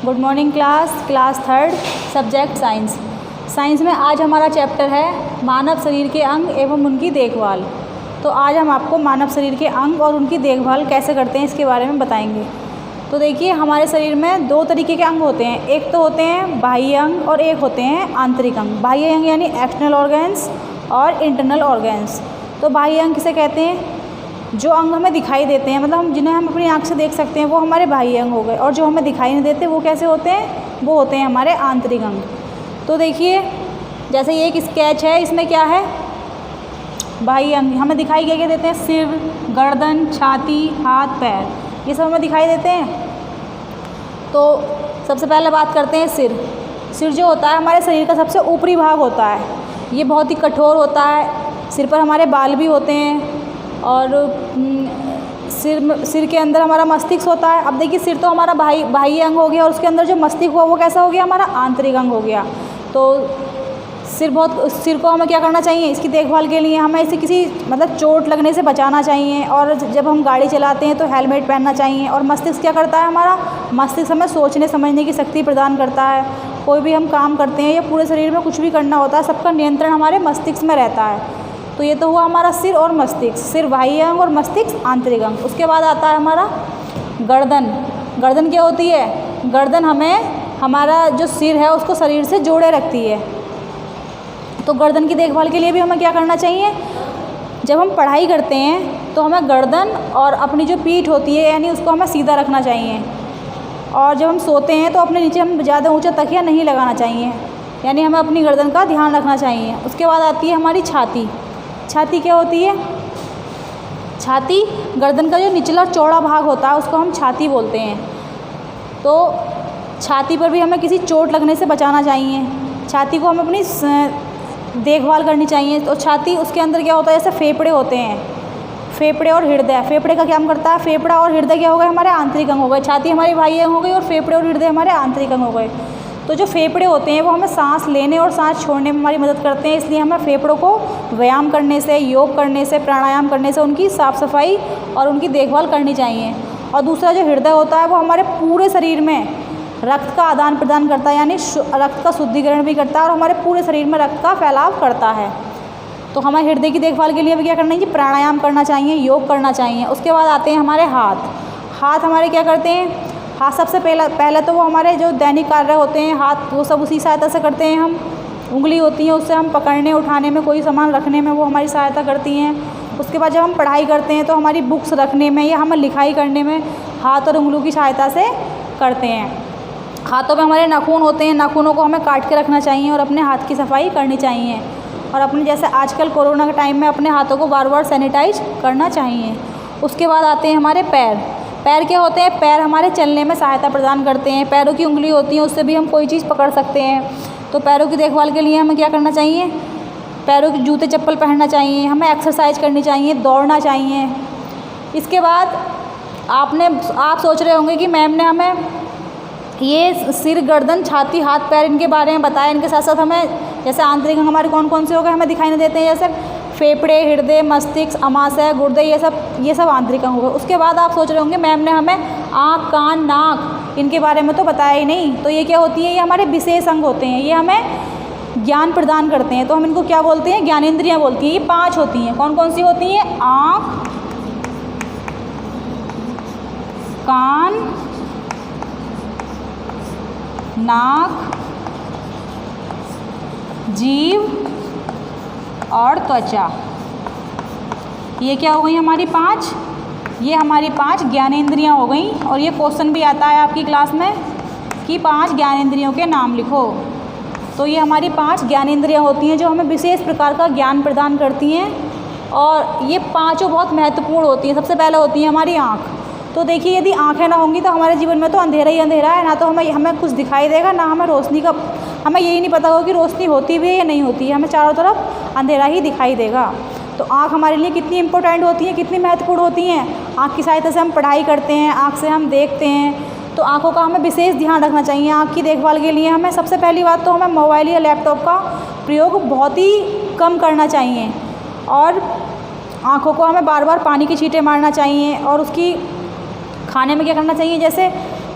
Good morning class third, subject science. Science में आज हमारा चैप्टर है मानव शरीर के अंग एवं उनकी देखभाल। तो आज हम आपको मानव शरीर के अंग और उनकी देखभाल कैसे करते हैं इसके बारे में बताएंगे। तो देखिए, हमारे शरीर में दो तरीके के अंग होते हैं। एक तो होते हैं बाह्य अंग और एक होते हैं आंतरिक अंग। बाह्य अंग यानी एक्सटर्नल ऑर्गन्स और इंटरनल ऑर्गन्स। तो बाह्य अंग किसे कहते हैं? जो अंग हमें दिखाई देते हैं, मतलब हम जिन्हें हम अपनी आँख से देख सकते हैं, वो हमारे बाह्य अंग हो गए। और जो हमें दिखाई नहीं देते वो कैसे होते हैं? वो होते हैं हमारे आंतरिक अंग। तो देखिए, जैसे ये एक स्केच है, इसमें क्या है? बाह्य अंग हमें दिखाई क्या क्या देते हैं? सिर, गर्दन, छाती, हाथ, पैर, ये सब हमें दिखाई देते हैं। तो सबसे पहले बात करते हैं सिर। सिर जो होता है हमारे शरीर का सबसे ऊपरी भाग होता है। ये बहुत ही कठोर होता है। सिर पर हमारे बाल भी होते हैं और सिर के अंदर हमारा मस्तिष्क होता है। अब देखिए, सिर तो हमारा बाह्य अंग हो गया और उसके अंदर जो मस्तिष्क हुआ वो कैसा हो गया? हमारा आंतरिक अंग हो गया। तो सिर को हमें क्या करना चाहिए? इसकी देखभाल के लिए हमें इसे किसी मतलब चोट लगने से बचाना चाहिए। और जब हम गाड़ी चलाते हैं तो हेलमेट पहनना चाहिए। और मस्तिष्क क्या करता है? हमारा मस्तिष्क हमें सोचने समझने की शक्ति प्रदान करता है। कोई भी हम काम करते हैं या पूरे शरीर में कुछ भी करना होता है, सबका नियंत्रण हमारे मस्तिष्क में रहता है। तो ये तो हुआ हमारा सिर और मस्तिष्क। सिर बाह्य अंग और मस्तिष्क आंतरिक अंग। उसके बाद आता है हमारा गर्दन। गर्दन क्या होती है? गर्दन हमारा जो सिर है उसको शरीर से जोड़े रखती है। तो गर्दन की देखभाल के लिए भी हमें क्या करना चाहिए? जब हम पढ़ाई करते हैं तो हमें गर्दन और अपनी जो पीठ होती है यानी उसको हमें सीधा रखना चाहिए। और जब हम सोते हैं तो अपने नीचे हम ज़्यादा ऊंचा तकिया नहीं लगाना चाहिए, यानी हमें अपनी गर्दन का ध्यान रखना चाहिए। उसके बाद आती है हमारी छाती। छाती क्या होती है? छाती गर्दन का जो निचला चौड़ा भाग होता है उसको हम छाती बोलते हैं। तो छाती पर भी हमें किसी चोट लगने से बचाना चाहिए। छाती को हम अपनी देखभाल करनी चाहिए। तो छाती, उसके अंदर क्या होता है? जैसे फेफड़े होते हैं, फेफड़े और हृदय। फेफड़े का काम करता है? फेफड़ा और हृदय क्या हो गए? हमारे आंतरिक अंग हो गए। छाती हमारी बाह्य अंग हो गई और फेफड़े और हृदय हमारे आंतरिक अंग हो गए। तो जो फेफड़े होते हैं वो हमें सांस लेने और सांस छोड़ने में हमारी मदद करते हैं। इसलिए हमें फेफड़ों को व्यायाम करने से, योग करने से, प्राणायाम करने से उनकी साफ़ सफाई और उनकी देखभाल करनी चाहिए। और दूसरा जो हृदय होता है वो हमारे पूरे शरीर में रक्त का आदान प्रदान करता है, यानी रक्त का शुद्धिकरण भी करता है और हमारे पूरे शरीर में रक्त का फैलाव करता है। तो हमें हृदय की देखभाल के लिए भी क्या करना चाहिए? प्राणायाम करना चाहिए, योग करना चाहिए। उसके बाद आते हैं हमारे हाथ। हाथ हमारे क्या करते हैं? हाथ सबसे पहले तो वो हमारे जो दैनिक कार्य होते हैं, हाथ वो सब उसी सहायता से करते हैं हम। उंगली होती है, उससे हम पकड़ने उठाने में, कोई सामान रखने में वो हमारी सहायता करती हैं। उसके बाद जब हम पढ़ाई करते हैं तो हमारी बुक्स रखने में या हमें लिखाई करने में हाथ और उंगलियों की सहायता से करते हैं। हाथों में हमारे नाखून होते हैं, नाखूनों को हमें काट के रखना चाहिए और अपने हाथ की सफाई करनी चाहिए। और अपने जैसे आजकल कोरोना के टाइम में अपने हाथों को बार बार सैनिटाइज करना चाहिए। उसके बाद आते हैं हमारे पैर। पैर क्या होते हैं? पैर हमारे चलने में सहायता प्रदान करते हैं। पैरों की उंगली होती है, उससे भी हम कोई चीज़ पकड़ सकते हैं। तो पैरों की देखभाल के लिए हमें क्या करना चाहिए? पैरों के जूते चप्पल पहनना चाहिए, हमें एक्सरसाइज करनी चाहिए, दौड़ना चाहिए। इसके बाद आप सोच रहे होंगे कि मैम ने हमें ये सिर, गर्दन, छाती, हाथ, पैर इनके बारे में बताया, इनके साथ साथ हमें जैसे आंतरिक अंग हमारे कौन कौन से हो गए हमें दिखाई नहीं देते हैं, जैसे फेफड़े, हृदय, मस्तिष्क, अमाशय, गुर्दे, ये सब आंतरिक अंग हो गए। उसके बाद आप सोच रहे होंगे मैम ने हमें आँख, कान, नाक इनके बारे में तो बताया ही नहीं। तो ये क्या होती है? ये हमारे विशेष अंग होते हैं, ये हमें ज्ञान प्रदान करते हैं। तो हम इनको क्या बोलते हैं? ज्ञानेंद्रियाँ बोलती हैं। ये 5 होती हैं। कौन कौन सी होती हैं? आँख, कान, नाक, जीभ और त्वचा। ये क्या हो गई हमारी 5? ये हमारी 5 ज्ञानेंद्रियाँ हो गई। और ये क्वेश्चन भी आता है आपकी क्लास में कि 5 ज्ञानेंद्रियों के नाम लिखो। तो ये हमारी 5 ज्ञानेंद्रियाँ होती हैं जो हमें विशेष प्रकार का ज्ञान प्रदान करती हैं। और ये 5 बहुत महत्वपूर्ण होती हैं। सबसे पहले होती है हमारी आँख। तो देखिए, यदि आँखें ना होंगी तो हमारे जीवन में तो अंधेरा ही अंधेरा है। ना तो हमें कुछ दिखाई देगा, ना हमें रोशनी का, हमें यही नहीं पता होगा कि रोशनी होती भी है या नहीं होती है। हमें चारों तरफ अंधेरा ही दिखाई देगा। तो आँख हमारे लिए कितनी इंपॉर्टेंट होती है, कितनी महत्वपूर्ण होती हैं। आँख की सहायता से हम पढ़ाई करते हैं, आँख से हम देखते हैं। तो आँखों का हमें विशेष ध्यान रखना चाहिए। आँख की देखभाल के लिए हमें सबसे पहली बात तो हमें मोबाइल या लैपटॉप का प्रयोग बहुत ही कम करना चाहिए। और आँखों को हमें बार बार पानी की छींटे मारना चाहिए। और उसकी खाने में क्या करना चाहिए? जैसे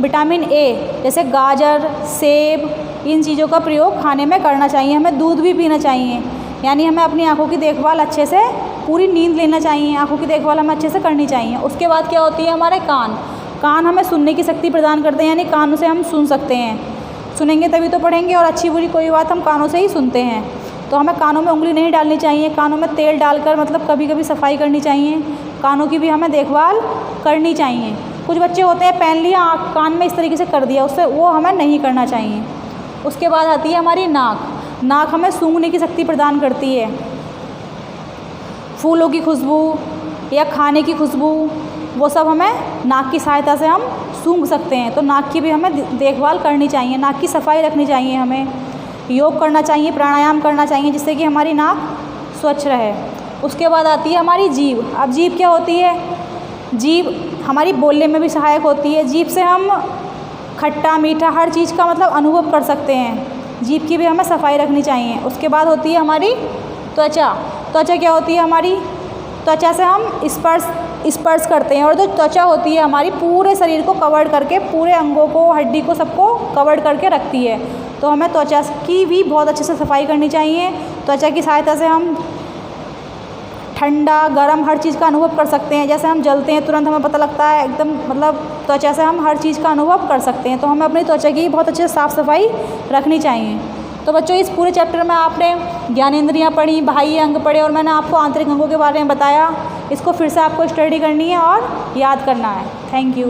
विटामिन ए जैसे गाजर, सेब, इन चीज़ों का प्रयोग खाने में करना चाहिए। हमें दूध भी पीना चाहिए, यानी हमें अपनी आँखों की देखभाल अच्छे से, पूरी नींद लेना चाहिए, आँखों की देखभाल हमें अच्छे से करनी चाहिए। उसके बाद क्या होती है, हमारे कान। कान हमें सुनने की शक्ति प्रदान करते हैं, यानी कानों से हम सुन सकते हैं। सुनेंगे तभी तो पढ़ेंगे, और अच्छी बुरी कोई बात हम कानों से ही सुनते हैं। तो हमें कानों में उंगली नहीं डालनी चाहिए, कानों में तेल डालकर मतलब कभी कभी सफाई करनी चाहिए। कानों की भी हमें देखभाल करनी चाहिए। कुछ बच्चे होते हैं पहन लिया कान में इस तरीके से कर दिया, उससे वो हमें नहीं करना चाहिए। उसके बाद आती है हमारी नाक। नाक हमें सूंघने की शक्ति प्रदान करती है। फूलों की खुशबू या खाने की खुशबू, वो सब हमें नाक की सहायता से हम सूंघ सकते हैं। तो नाक की भी हमें देखभाल करनी चाहिए, नाक की सफाई रखनी चाहिए। हमें योग करना चाहिए, प्राणायाम करना चाहिए, जिससे कि हमारी नाक स्वच्छ रहे। उसके बाद आती है हमारी जीभ। अब जीभ क्या होती है, जीभ हमारी बोलने में भी सहायक होती है। जीभ से हम खट्टा मीठा हर चीज़ का मतलब अनुभव कर सकते हैं। जीभ की भी हमें सफाई रखनी चाहिए। उसके बाद होती है हमारी त्वचा। त्वचा क्या होती है हमारी, त्वचा से हम स्पर्श करते हैं, और जो त्वचा होती है हमारी पूरे शरीर को कवर करके, पूरे अंगों को, हड्डी को, सबको कवर करके रखती है। तो हमें त्वचा की भी बहुत अच्छे से सफाई करनी चाहिए। त्वचा की सहायता से हम ठंडा गर्म हर चीज़ का अनुभव कर सकते हैं। जैसे हम जलते हैं तुरंत हमें पता लगता है, एकदम मतलब त्वचा से हम हर चीज़ का अनुभव कर सकते हैं। तो हमें अपनी त्वचा की बहुत अच्छे से साफ़ सफाई रखनी चाहिए। तो बच्चों, इस पूरे चैप्टर में आपने ज्ञानेंद्रियाँ पढ़ी, बाह्य अंग पढ़े, और मैंने आपको आंतरिक अंगों के बारे में बताया। इसको फिर से आपको स्टडी करनी है और याद करना है। Thank you.